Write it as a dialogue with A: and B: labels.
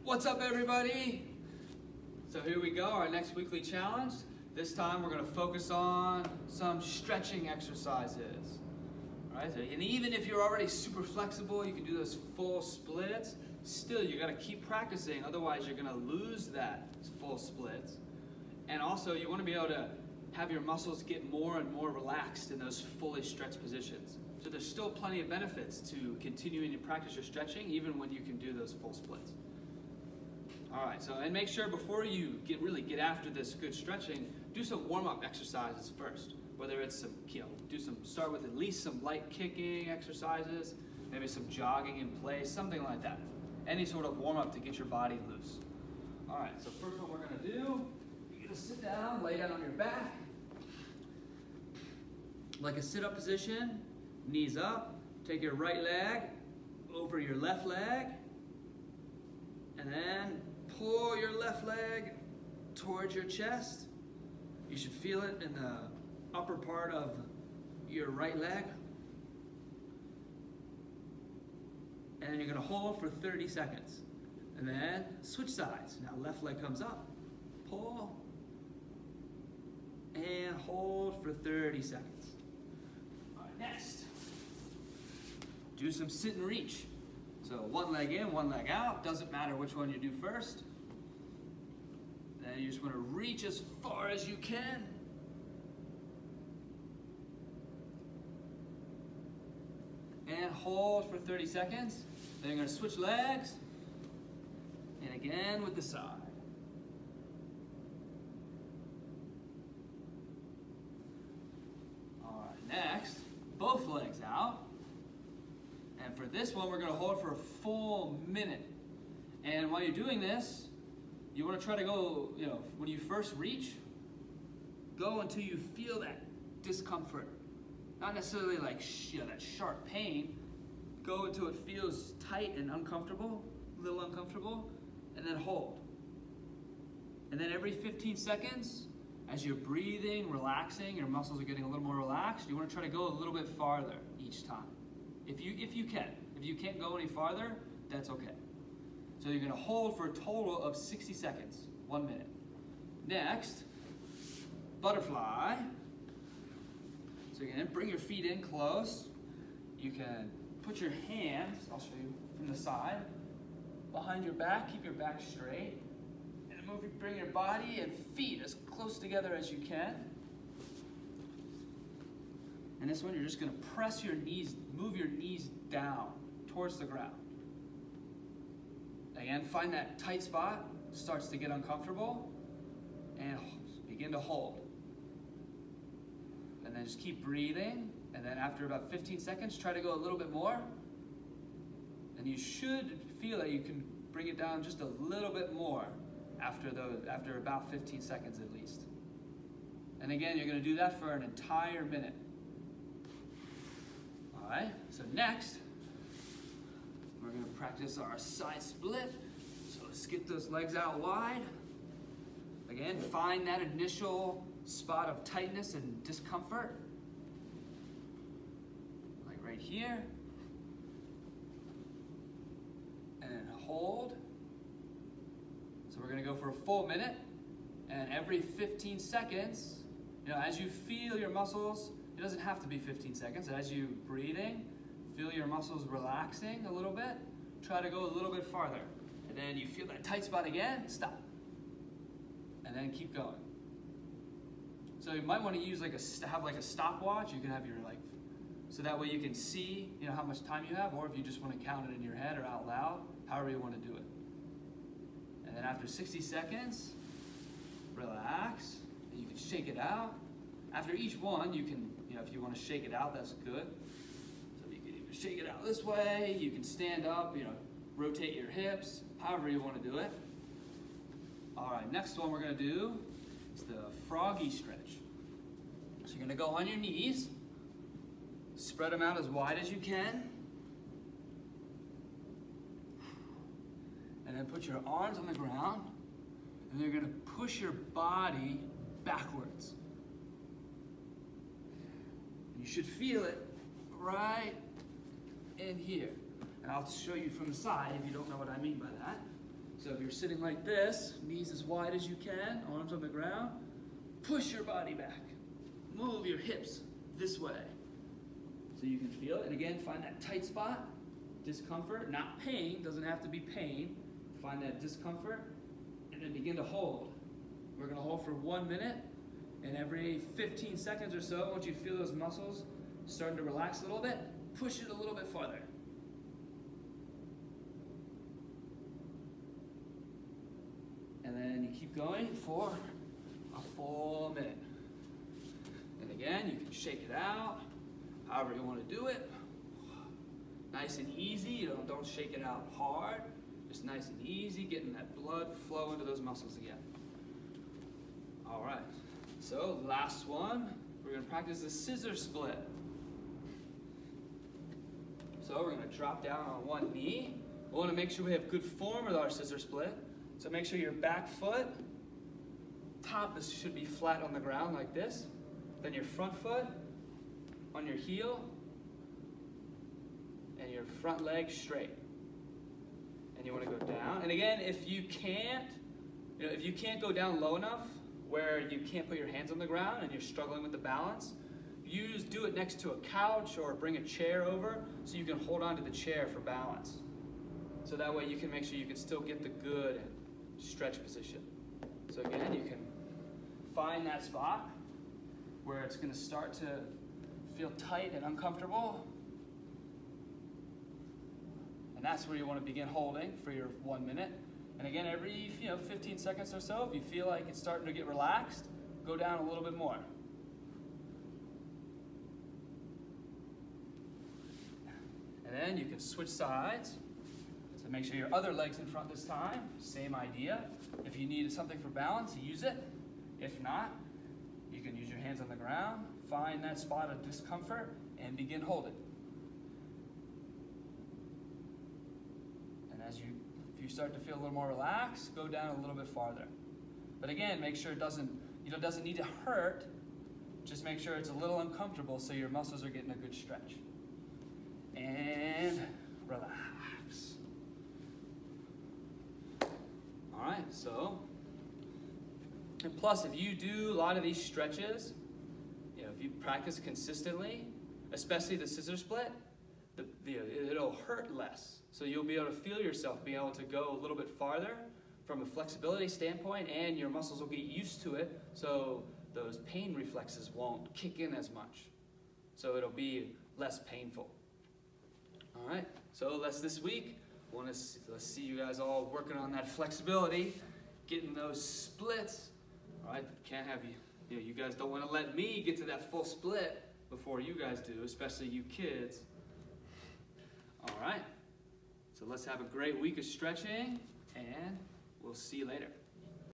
A: What's up, everybody? So here we go, our next weekly challenge. This time we're going to focus on some stretching exercises. All right, and even if you're already super flexible, you can do those full splits. Still, you got to keep practicing, otherwise you're going to lose that full splits. And also, you want to be able to have your muscles get more and more relaxed in those fully stretched positions. So there's still plenty of benefits to continuing to practice your stretching, even when you can do those full splits. All right, so and make sure before you really get after this good stretching, do some warm-up exercises first. Whether it's some, start with at least some light kicking exercises, maybe some jogging in place, something like that. Any sort of warm-up to get your body loose. All right, so first what we're gonna do, you're gonna sit down, lay down on your back, like a sit-up position, knees up, take your right leg over your left leg, and then pull your left leg towards your chest. You should feel it in the upper part of your right leg. And then you're gonna hold for 30 seconds. And then switch sides. Now left leg comes up, pull, and hold for 30 seconds. All right, next, do some sit and reach. So one leg in, one leg out, doesn't matter which one you do first. Then you just want to reach as far as you can. And hold for 30 seconds. Then you're going to switch legs. And again with the side. All right, next, both legs out. And for this one, we're going to hold for a full minute. And while you're doing this, you want to try to go, when you first reach, go until you feel that discomfort. Not necessarily like that sharp pain. Go until it feels tight and uncomfortable, a little uncomfortable, and then hold. And then every 15 seconds, as you're breathing, relaxing, your muscles are getting a little more relaxed, you want to try to go a little bit farther each time. If you can. If you can't go any farther, that's okay. So you're going to hold for a total of 60 seconds, 1 minute. Next, butterfly. So again, bring your feet in close. You can put your hands, I'll show you from the side, behind your back, keep your back straight. And bring your body and feet as close together as you can. And this one, you're just going to press your knees, move your knees down towards the ground. Again, find that tight spot, starts to get uncomfortable, and begin to hold. And then just keep breathing, and then after about 15 seconds, try to go a little bit more. And you should feel that you can bring it down just a little bit more after about 15 seconds at least. And again, you're going to do that for an entire minute. All right, so next, we're going to practice our side split. So let's get those legs out wide. Again, find that initial spot of tightness and discomfort. Like right here. And hold. So we're going to go for a full minute. And every 15 seconds, as you feel your muscles, it doesn't have to be 15 seconds. As you breathing, feel your muscles relaxing a little bit. Try to go a little bit farther. And then you feel that tight spot again, stop. And then keep going. So you might want to use have a stopwatch. You can have your so that way you can see how much time you have, or if you just want to count it in your head or out loud, however you want to do it. And then after 60 seconds, relax. And you can shake it out. After each one, you can, if you want to shake it out, that's good. So you can either shake it out this way, you can stand up, rotate your hips, however you want to do it. All right, next one we're going to do is the Froggy Stretch. So you're going to go on your knees, spread them out as wide as you can, and then put your arms on the ground, and you're going to push your body backwards. You should feel it right in here. And I'll show you from the side if you don't know what I mean by that. So if you're sitting like this, knees as wide as you can, arms on the ground, push your body back. Move your hips this way. So you can feel it. And again, find that tight spot, discomfort, not pain, doesn't have to be pain. Find that discomfort, and then begin to hold. We're gonna hold for 1 minute, and every 15 seconds or so, once you feel those muscles starting to relax a little bit, push it a little bit farther. And then you keep going for a full minute. And again, you can shake it out, however you want to do it. Nice and easy, don't shake it out hard. Just nice and easy, getting that blood flow into those muscles again. All right, so last one, we're gonna practice the scissor split. So we're gonna drop down on one knee. We wanna make sure we have good form with our scissor split. So make sure your back foot, top should be flat on the ground like this. Then your front foot on your heel, and your front leg straight. And you want to go down. And again, if you can't go down low enough where you can't put your hands on the ground and you're struggling with the balance, you just do it next to a couch or bring a chair over so you can hold on to the chair for balance. So that way you can make sure you can still get the good stretch position. So again, you can find that spot where it's going to start to feel tight and uncomfortable. And that's where you want to begin holding for your 1 minute. And again, every 15 seconds or so, if you feel like it's starting to get relaxed, go down a little bit more. And then you can switch sides. So make sure your other leg's in front this time. Same idea. If you need something for balance, use it. If not, you can use your hands on the ground, find that spot of discomfort, and begin holding. And if you start to feel a little more relaxed, go down a little bit farther. But again, make sure it doesn't need to hurt. Just make sure it's a little uncomfortable so your muscles are getting a good stretch. And relax. All right, so, and plus if you do a lot of these stretches, if you practice consistently, especially the scissor split, it'll hurt less. So you'll be able to feel yourself being able to go a little bit farther from a flexibility standpoint, and your muscles will get used to it, so those pain reflexes won't kick in as much. So it'll be less painful. All right, so this week, let's see you guys all working on that flexibility, getting those splits. All right, can't have you guys don't want to let me get to that full split before you guys do, especially you kids. All right, so let's have a great week of stretching, and we'll see you later.